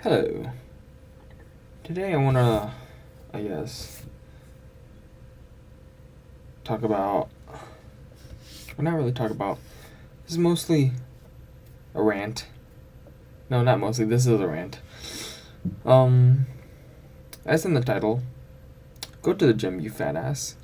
Hello. Today I wanna, I guess, talk about, well, not really talk about, this is mostly a rant. No, not mostly, this is a rant. As in the title, go to the gym, you fat ass.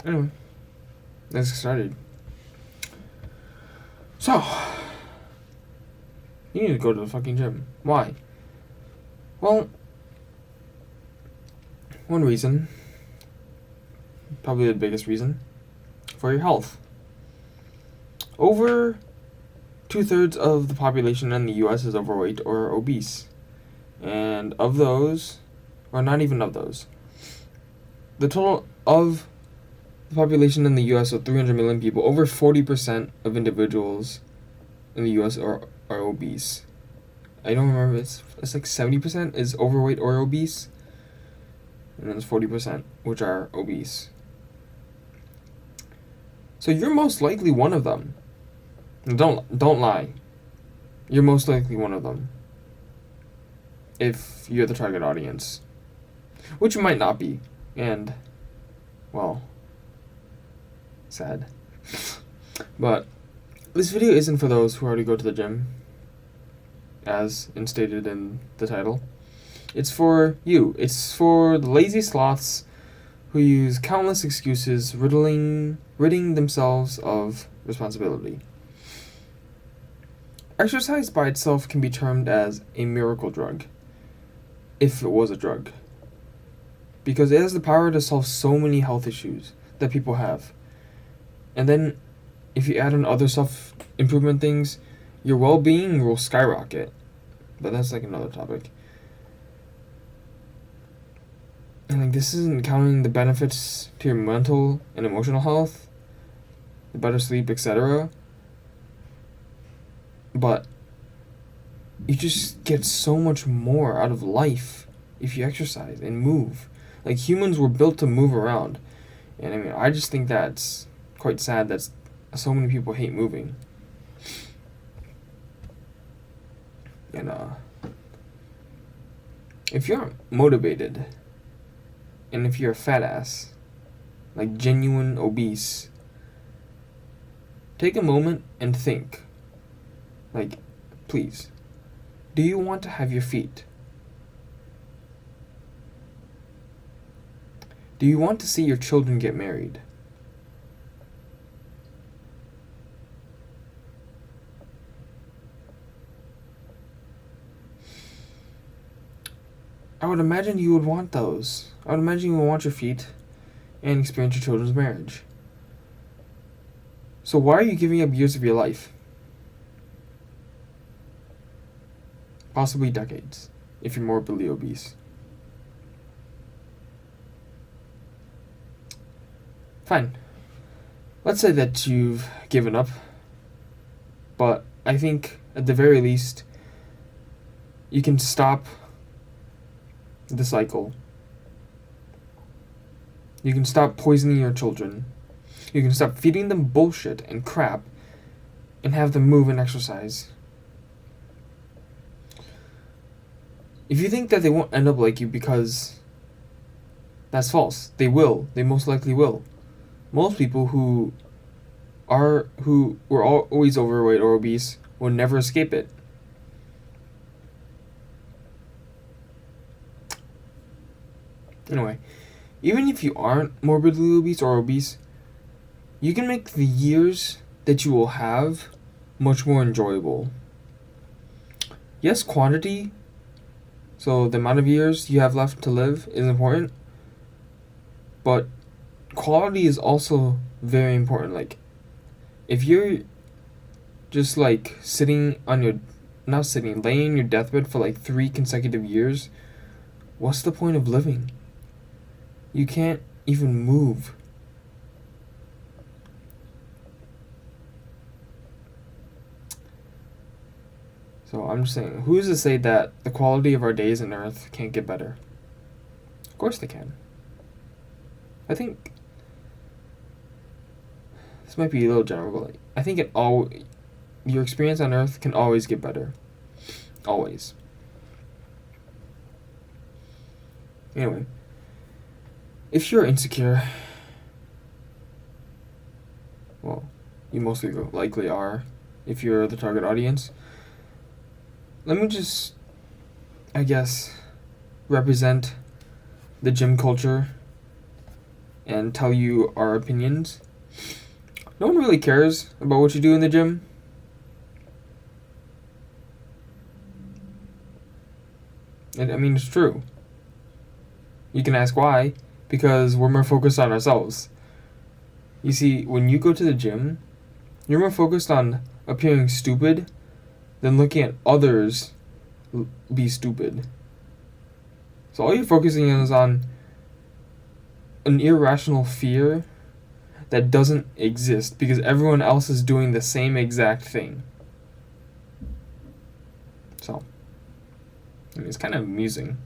Anyway, let's get started. So, you need to go to the fucking gym. Why? Well, one reason, probably the biggest reason, for your health. Over 2/3 of the population in the US is overweight or obese. And of those, or not even of those, the total of the population in the US of 300 million people, over 40% of individuals in the US are obese. I don't remember, it's like 70% is overweight or obese, and then it's 40% which are obese. So you're most likely one of them. Don't lie. You're most likely one of them. If you're the target audience. Which you might not be. And, well, sad. But this video isn't for those who already go to the gym, as instated in the title. It's for you. It's for the lazy sloths who use countless excuses, ridding themselves of responsibility. Exercise by itself can be termed as a miracle drug, if it was a drug, because it has the power to solve so many health issues that people have. And then if you add in other self-improvement things, your well-being will skyrocket. But that's like another topic. And like, this isn't counting the benefits to your mental and emotional health, the better sleep, etc. But you just get so much more out of life if you exercise and move. Like, humans were built to move around. And I mean, I just think that's quite sad that so many people hate moving. And if you're motivated, and if you're a fat ass, like genuine obese, take a moment and think. Like, please, do you want to have your feet? Do you want to see your children get married? I would imagine you would want those. I would imagine you would want your feet and experience your children's marriage. So why are you giving up years of your life? Possibly decades, if you're morbidly obese. Fine. Let's say that you've given up, but I think at the very least, you can stop the cycle. You can stop poisoning your children. You can stop feeding them bullshit and crap and have them move and exercise. If you think that they won't end up like you, because that's false. They will. They most likely will. Most people who were always overweight or obese will never escape it. Anyway, even if you aren't morbidly obese or obese, you can make the years that you will have much more enjoyable. Yes, quantity, so the amount of years you have left to live, is important, but quality is also very important. Like, if you're just like laying in your deathbed for like 3 consecutive years, what's the point of living? You can't even move. So I'm just saying, who's to say that the quality of our days on Earth can't get better? Of course they can. I think this might be a little general, but like, I think your experience on Earth can always get better. Always. Anyway, if you're insecure, well, you mostly likely are if you're the target audience. Let me just, I guess, represent the gym culture and tell you our opinions. No one really cares about what you do in the gym. And I mean, it's true. You can ask why. Because we're more focused on ourselves. You see, when you go to the gym, you're more focused on appearing stupid than looking at others be stupid. So all you're focusing on is on an irrational fear that doesn't exist because everyone else is doing the same exact thing. So, I mean, it's kind of amusing.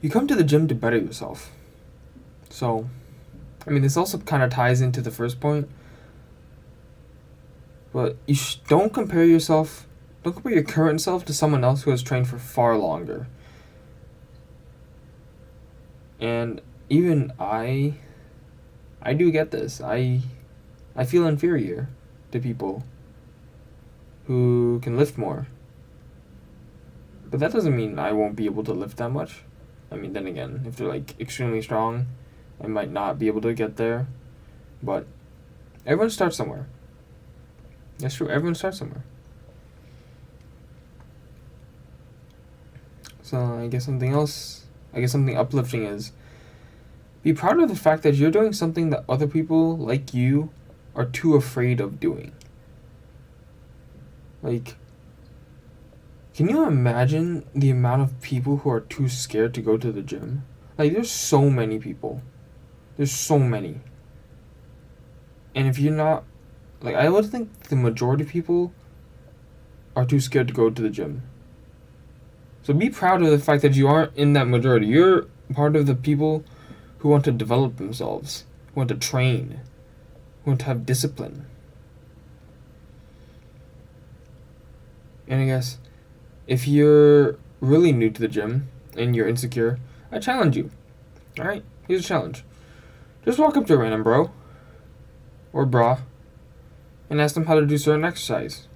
You come to the gym to better yourself. So, I mean, this also kind of ties into the first point. But you don't compare your current self to someone else who has trained for far longer. And even I do get this. I feel inferior to people who can lift more. But that doesn't mean I won't be able to lift that much. I mean, then again, if they're like extremely strong, I might not be able to get there. But everyone starts somewhere. That's true, everyone starts somewhere. So I guess something uplifting is be proud of the fact that you're doing something that other people like you are too afraid of doing. Like, can you imagine the amount of people who are too scared to go to the gym? Like, there's so many people. There's so many. And if you're not, like, I would think the majority of people are too scared to go to the gym. So be proud of the fact that you aren't in that majority. You're part of the people who want to develop themselves, who want to train, who want to have discipline. And I guess if you're really new to the gym and you're insecure, I challenge you. Alright? Here's a challenge. Just walk up to a random bro or bra and ask them how to do certain exercise.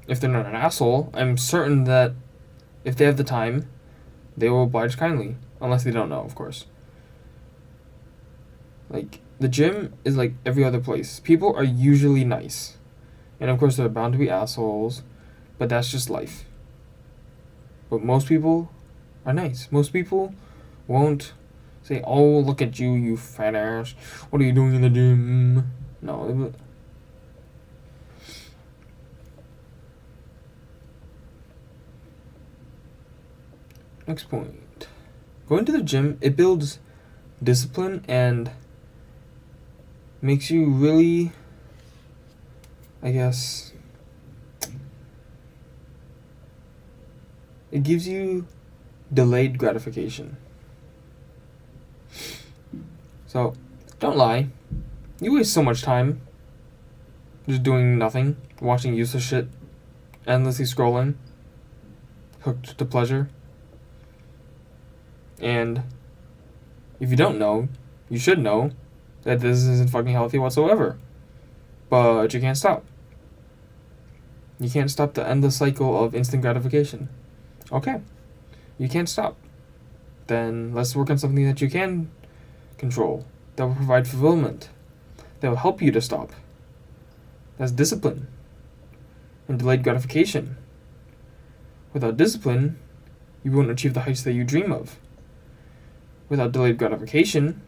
If they're not an asshole, I'm certain that if they have the time, they will oblige kindly. Unless they don't know, of course. Like, the gym is like every other place. People are usually nice. And of course, there are bound to be assholes, but that's just life. But most people are nice. Most people won't say, "Oh, look at you, you fat ass. What are you doing in the gym?" No. Next point. Going to the gym, it builds discipline and makes you really, I guess, it gives you delayed gratification. So, don't lie. You waste so much time just doing nothing, watching useless shit, endlessly scrolling, hooked to pleasure. And if you don't know, you should know that this isn't fucking healthy whatsoever. But you can't stop. You can't stop the endless cycle of instant gratification. Okay. You can't stop. Then let's work on something that you can control, that will provide fulfillment, that will help you to stop. That's discipline and delayed gratification. Without discipline, you won't achieve the heights that you dream of. Without delayed gratification,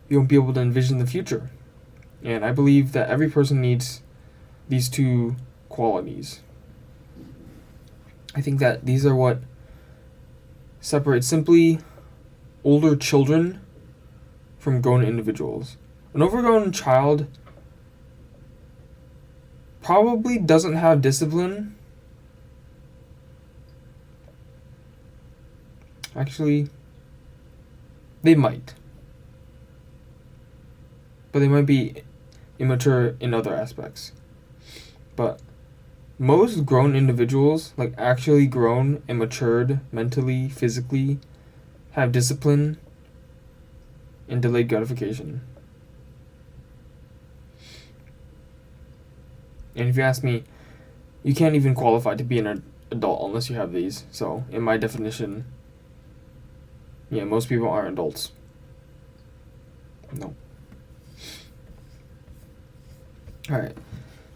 you won't be able to envision the future. And I believe that every person needs these two qualities. I think that these are what separate simply older children from grown individuals. An overgrown child probably doesn't have discipline. Actually, they might. but they might be immature in other aspects. But most grown individuals, like actually grown and matured mentally, physically, have discipline and delayed gratification. And if you ask me, you can't even qualify to be an adult unless you have these. So, in my definition, yeah, most people aren't adults. No. Alright.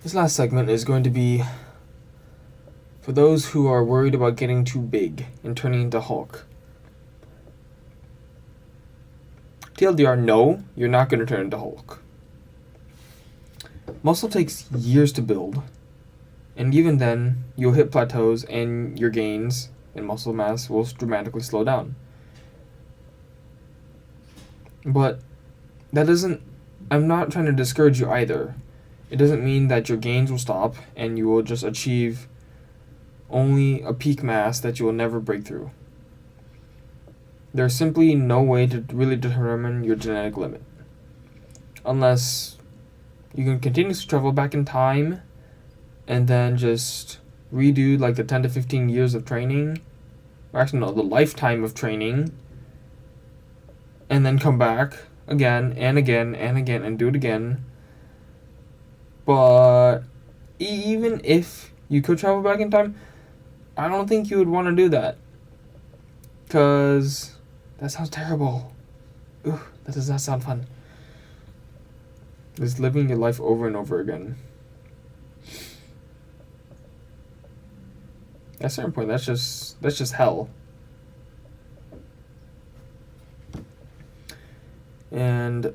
This last segment is going to be for those who are worried about getting too big and turning into Hulk. TLDR, no, you're not going to turn into Hulk. Muscle takes years to build, and even then, you'll hit plateaus and your gains in muscle mass will dramatically slow down. But that doesn't, I'm not trying to discourage you either. It doesn't mean that your gains will stop and you will just achieve only a peak mass that you will never break through. There's simply no way to really determine your genetic limit. Unless you can continue to travel back in time and then just redo like the 10 to 15 years of training, or actually no, the lifetime of training, and then come back again and again and again and do it again. But even if you could travel back in time, I don't think you would want to do that. Because that sounds terrible. Ugh, that does not sound fun. Just living your life over and over again. At a certain point, that's just hell. And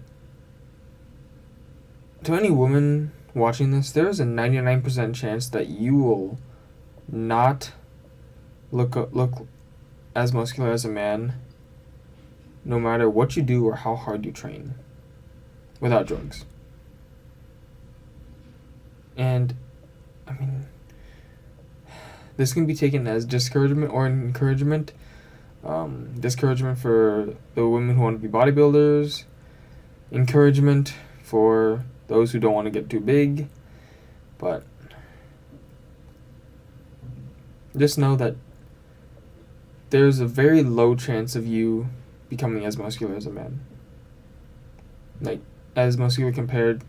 to any woman watching this, there is a 99% chance that you will not look as muscular as a man, no matter what you do or how hard you train, without drugs. And I mean, this can be taken as discouragement or encouragement. Discouragement for the women who want to be bodybuilders, encouragement for those who don't want to get too big. But just know that there's a very low chance of you becoming as muscular as a man. Like, as muscular compared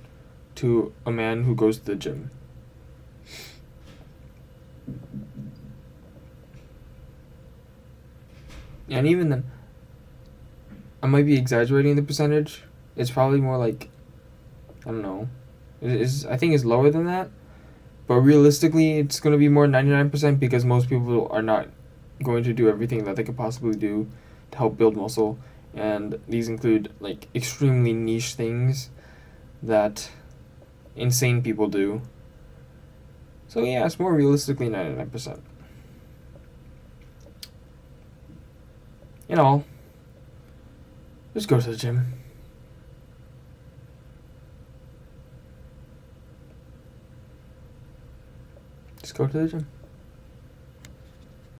to a man who goes to the gym. And even then, I might be exaggerating the percentage. It's probably more like, I don't know. I think it's lower than that. But realistically, it's going to be more 99% because most people are not going to do everything that they could possibly do to help build muscle. And these include like extremely niche things that insane people do. So yeah, it's more realistically 99%. In all, just go to the gym. Just go to the gym.